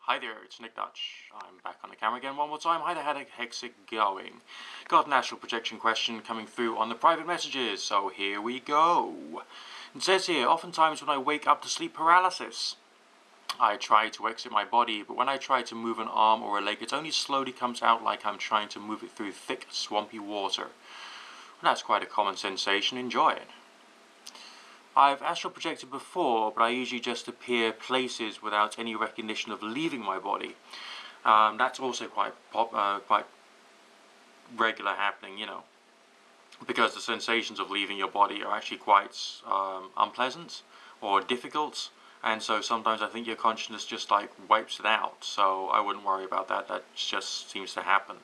Hi there, it's Nick Dutch. I'm back on the camera again one more time. Hi there, how the heck's it going? Got an astral projection question coming through on the private messages, so here we go. It says here, oftentimes when I wake up to sleep paralysis, I try to exit my body, but when I try to move an arm or a leg, it only slowly comes out like I'm trying to move it through thick, swampy water. And that's quite a common sensation. Enjoy it. I've astral projected before, but I usually just appear places without any recognition of leaving my body. That's also quite regular happening, because the sensations of leaving your body are actually quite unpleasant or difficult, and so sometimes I think your consciousness just like wipes it out, so I wouldn't worry about that. That just seems to happen.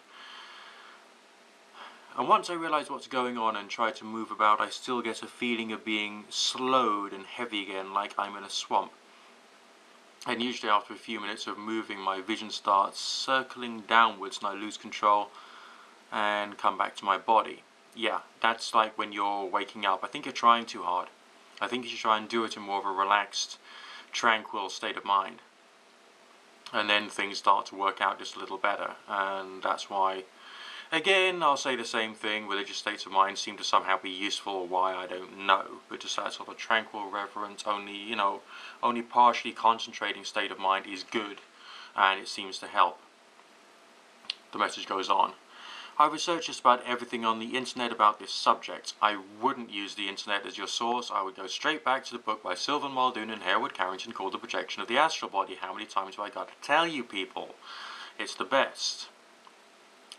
And once I realize what's going on and try to move about, I still get a feeling of being slowed and heavy again, like I'm in a swamp. And usually after a few minutes of moving, my vision starts circling downwards and I lose control and come back to my body. Yeah, that's like when you're waking up. I think you're trying too hard. I think you should try and do it in more of a relaxed, tranquil state of mind. And then things start to work out just a little better. And that's why, again, I'll say the same thing, religious states of mind seem to somehow be useful, or why, I don't know, but just that sort of tranquil, reverent, only partially concentrating state of mind is good, and it seems to help. The message goes on. I researched just about everything on the internet about this subject. I wouldn't use the internet as your source. I would go straight back to the book by Sylvan Muldoon and Harewood Carrington called The Projection of the Astral Body. How many times have I got to tell you people? It's the best.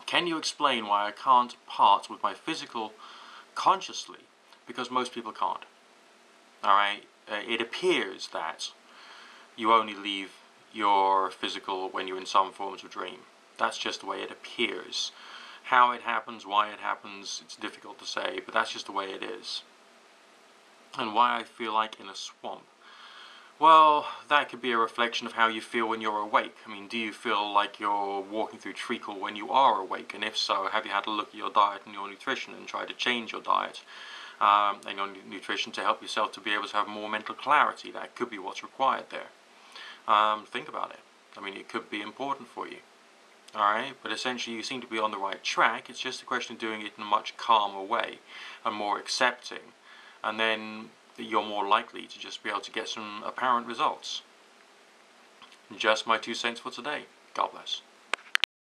Can you explain why I can't part with my physical consciously? Because most people can't. Alright? It appears that you only leave your physical when you're in some forms of dream. That's just the way it appears. How it happens, why it happens, it's difficult to say, but that's just the way it is. And why I feel like in a swamp. Well, that could be a reflection of how you feel when you're awake. I mean, do you feel like you're walking through treacle when you are awake? And if so, have you had a look at your diet and your nutrition and tried to change your diet and your nutrition to help yourself to be able to have more mental clarity? That could be what's required there. Think about it. I mean, it could be important for you. Alright, but essentially you seem to be on the right track. It's just a question of doing it in a much calmer way and more accepting. And then you're more likely to just be able to get some apparent results. Just my 2 cents for today. God bless.